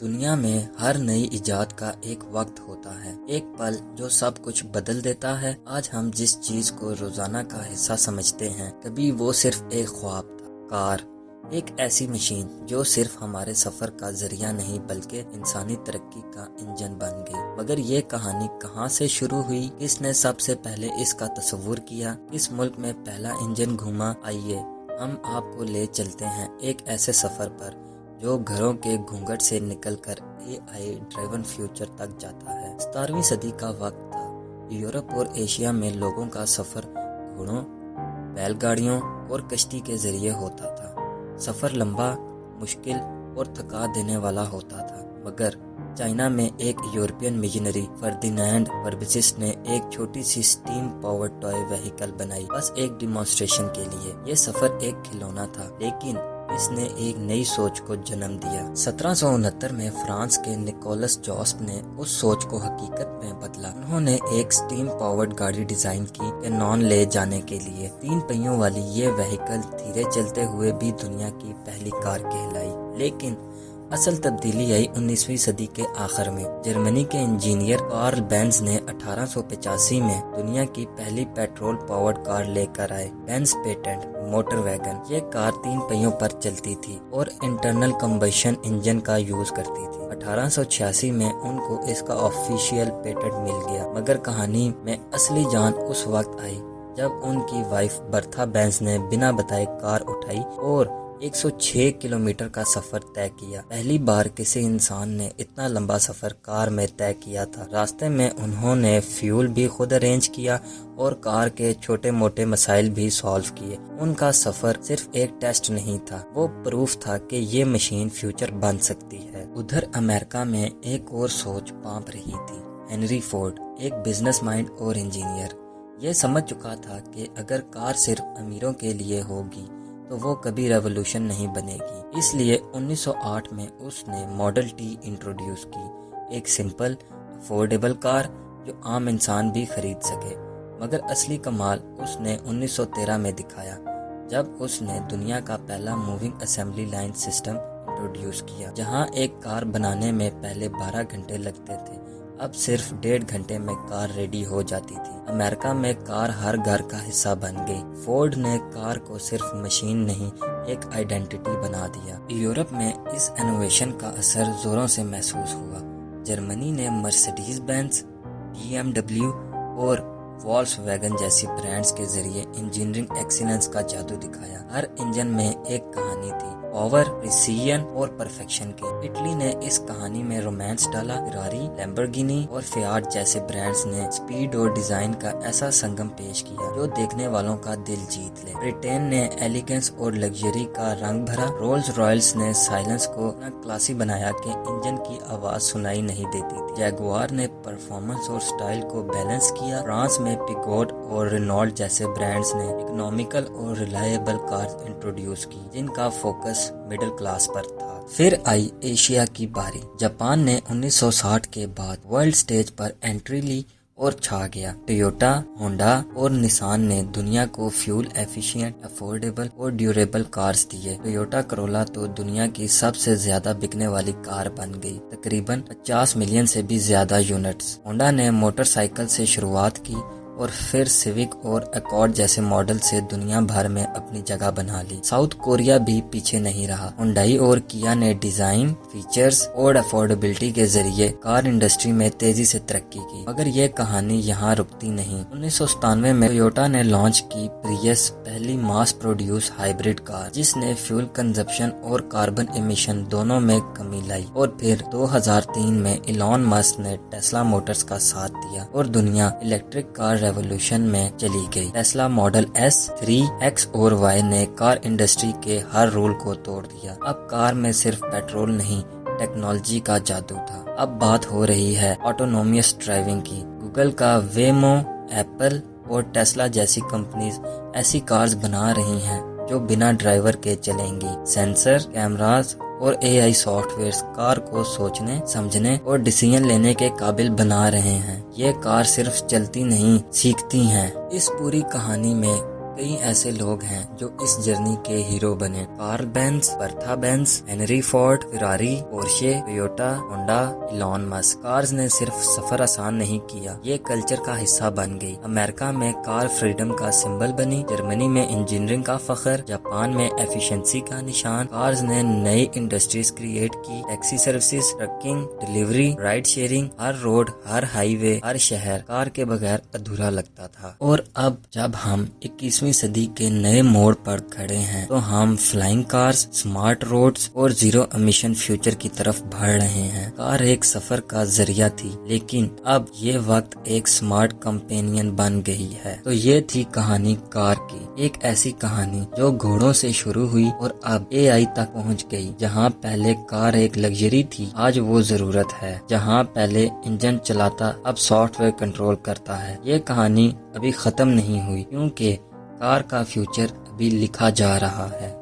دنیا میں ہر نئی ایجاد کا ایک وقت ہوتا ہے، ایک پل جو سب کچھ بدل دیتا ہے۔ آج ہم جس چیز کو روزانہ کا حصہ سمجھتے ہیں، کبھی وہ صرف ایک خواب تھا۔ کار، ایک ایسی مشین جو صرف ہمارے سفر کا ذریعہ نہیں بلکہ انسانی ترقی کا انجن بن گئی۔ مگر یہ کہانی کہاں سے شروع ہوئی؟ کس نے سب سے پہلے اس کا تصور کیا؟ کس ملک میں پہلا انجن گھوما؟ آئیے ہم آپ کو لے چلتے ہیں ایک ایسے سفر پر جو گھروں کے گھونگھٹ سے نکل کر AI ڈرائیون فیوچر تک جاتا ہے۔ 17ویں صدی کا وقت تھا۔ یورپ اور ایشیا میں لوگوں کا سفر گھوڑوں، بیل گاڑیوں اور کشتی کے ذریعے ہوتا تھا۔ سفر لمبا، مشکل اور تھکا دینے والا ہوتا تھا، مگر چائنا میں ایک یورپین مشنری فردینانڈ پربسس نے ایک چھوٹی سی سٹیم پاورڈ ٹوائے وہیکل بنائی، بس ایک ڈیمانسٹریشن کے لیے۔ یہ سفر ایک کھلونا تھا، لیکن اس نے ایک نئی سوچ کو جنم دیا۔ 1769 میں فرانس کے نکولس جوسپ نے اس سوچ کو حقیقت میں بدلا۔ انہوں نے ایک سٹیم پاورڈ گاڑی ڈیزائن کی، کینون لے جانے کے لیے۔ 3 پہیوں والی یہ وہیکل دھیرے چلتے ہوئے بھی دنیا کی پہلی کار کہلائی۔ لیکن اصل تبدیلی آئی 19ویں صدی کے آخر میں۔ جرمنی کے انجینئر کارل بینز نے 1885 میں دنیا کی پہلی پیٹرول پاورڈ کار لے کر آئے، بینز پیٹنٹ موٹر ویگن۔ یہ کار 3 پہیوں پر چلتی تھی اور انٹرنل کمبشن انجن کا یوز کرتی تھی۔ 1886 میں ان کو اس کا آفیشیل پیٹنٹ مل گیا، مگر کہانی میں اصلی جان اس وقت آئی جب ان کی وائف برتھا بینز نے بنا بتائے کار اٹھائی اور 106 کلومیٹر کا سفر طے کیا۔ پہلی بار کسی انسان نے اتنا لمبا سفر کار میں طے کیا تھا۔ راستے میں انہوں نے فیول بھی خود ارینج کیا اور کار کے چھوٹے موٹے مسائل بھی سالو کیے۔ ان کا سفر صرف ایک ٹیسٹ نہیں تھا، وہ پروف تھا کہ یہ مشین فیوچر بن سکتی ہے۔ ادھر امریکہ میں ایک اور سوچ پانپ رہی تھی۔ ہنری فورڈ، ایک بزنس مائنڈ اور انجینئر، یہ سمجھ چکا تھا کہ اگر کار صرف امیروں کے لیے ہوگی تو وہ کبھی ریولوشن نہیں بنے گی۔ اس لیے 1908 میں اس نے ماڈل ٹی انٹروڈیوس کی، ایک سمپل، افورڈیبل کار جو عام انسان بھی خرید سکے۔ مگر اصلی کمال اس نے 1913 میں دکھایا، جب اس نے دنیا کا پہلا moving assembly line system introduce کیا۔ جہاں ایک کار بنانے میں پہلے 12 گھنٹے لگتے تھے، اب صرف 1.5 گھنٹے میں کار ریڈی ہو جاتی تھی۔ امریکہ میں کار ہر گھر کا حصہ بن گئی۔ فورڈ نے کار کو صرف مشین نہیں، ایک آئیڈینٹی بنا دیا۔ یورپ میں اس انوویشن کا اثر زوروں سے محسوس ہوا۔ جرمنی نے مرسیڈیز بینز، BMW اور والکس ویگن جیسی برانڈز کے ذریعے انجینئرنگ ایکسیلنس کا جادو دکھایا۔ ہر انجن میں ایک کہانی تھی، پاور، پریسیژن اور پرفیکشن کی۔ اٹلی نے اس کہانی میں رومانس ڈالا۔ فراری، لیمبورگینی اور فیاٹ جیسے برانڈز نے سپیڈ اور ڈیزائن کا ایسا سنگم پیش کیا جو دیکھنے والوں کا دل جیت لے۔ برٹین نے ایلیگنس اور لگژری کا رنگ بھرا۔ رولز رائلز نے سائلنس کو اتنا کلاسی بنایا کہ انجن کی آواز سنائی نہیں دیتی تھی۔ جیگوار نے پرفارمنس اور سٹائل کو بیلنس کیا۔ فرانس میں پیگوٹ اور رینالٹ جیسے برانڈز نے اکنامیکل اور ریلائبل کارز انٹروڈیوس کی، جن کا فوکس مڈل کلاس پر تھا۔ پھر آئی ایشیا کی باری۔ جاپان نے 1960 کے بعد ورلڈ سٹیج پر انٹری لی اور چھا گیا۔ ٹویوٹا، ہونڈا اور نسان نے دنیا کو فیول ایفیشینٹ، افورڈیبل اور ڈیوریبل کارز دیے۔ ٹویوٹا کرولا تو دنیا کی سب سے زیادہ بکنے والی کار بن گئی، تقریباً 50 ملین سے بھی زیادہ یونٹس۔ ہونڈا نے موٹر سائیکل سے شروعات کی اور پھر سیوک اور ایکارڈ جیسے ماڈل سے دنیا بھر میں اپنی جگہ بنا لی۔ ساؤتھ کوریا بھی پیچھے نہیں رہا۔ ہنڈائی اور کیا نے ڈیزائن، فیچرز اور افورڈیبلٹی کے ذریعے کار انڈسٹری میں تیزی سے ترقی کی۔ مگر یہ کہانی یہاں رکتی نہیں۔ 1997 میں ٹویوٹا نے لانچ کی پریس، پہلی ماس پروڈیوس ہائیبرڈ کار، جس نے فیول کنزپشن اور کاربن ایمیشن دونوں میں کمی لائی۔ اور پھر 2003 میں ایلون مسک نے ٹیسلا موٹرز کا ساتھ دیا اور دنیا الیکٹرک کار ریولوشن میں چلی گئی۔ ٹیسلا ماڈل S، 3، X اور Y نے کار انڈسٹری کے ہر رول کو توڑ دیا۔ اب کار میں صرف پیٹرول نہیں، ٹیکنالوجی کا جادو تھا۔ اب بات ہو رہی ہے آٹونومیس ڈرائیونگ کی۔ گوگل کا ویمو، ایپل اور ٹیسلا جیسی کمپنیز ایسی کارز بنا رہی ہیں جو بنا ڈرائیور کے چلیں گی۔ سینسر، کیمراز اور AI سافٹ ویئرز کار کو سوچنے، سمجھنے اور ڈیسیژن لینے کے قابل بنا رہے ہیں۔ یہ کار صرف چلتی نہیں، سیکھتی ہیں۔ اس پوری کہانی میں کئی ایسے لوگ ہیں جو اس جرنی کے ہیرو بنے۔ Karl Benz, Bertha Benz, Henry Ford, Ferrari, Porsche, Toyota, Honda, Elon Musk. Cars نے صرف سفر آسان نہیں کیا، یہ کلچر کا حصہ بن گئی۔ امریکہ میں کار فریڈم کا سمبل بنی، جرمنی میں انجینئرنگ کا فخر، جاپان میں ایفیشنسی کا نشان۔ کارز نے نئی انڈسٹریز کریٹ کی، taxi services, trucking, delivery, ride sharing. ہر روڈ، ہر ہائی وے، ہر شہر کار کے بغیر ادھورا لگتا تھا۔ اور اب جب ہم 21ویں صدی کے نئے موڑ پر کھڑے ہیں تو ہم فلائنگ کارز، سمارٹ روڈز اور زیرو امیشن فیوچر کی طرف بڑھ رہے ہیں۔ کار ایک سفر کا ذریعہ تھی، لیکن اب یہ وقت ایک سمارٹ کمپینین بن گئی ہے۔ تو یہ تھی کہانی کار کی، ایک ایسی کہانی جو گھوڑوں سے شروع ہوئی اور اب AI تک پہنچ گئی۔ جہاں پہلے کار ایک لگژری تھی، آج وہ ضرورت ہے۔ جہاں پہلے انجن چلاتا، اب سافٹ ویئر کنٹرول کرتا ہے۔ یہ کہانی ابھی ختم نہیں ہوئی، کیونکہ کار کا فیوچر ابھی لکھا جا رہا ہے۔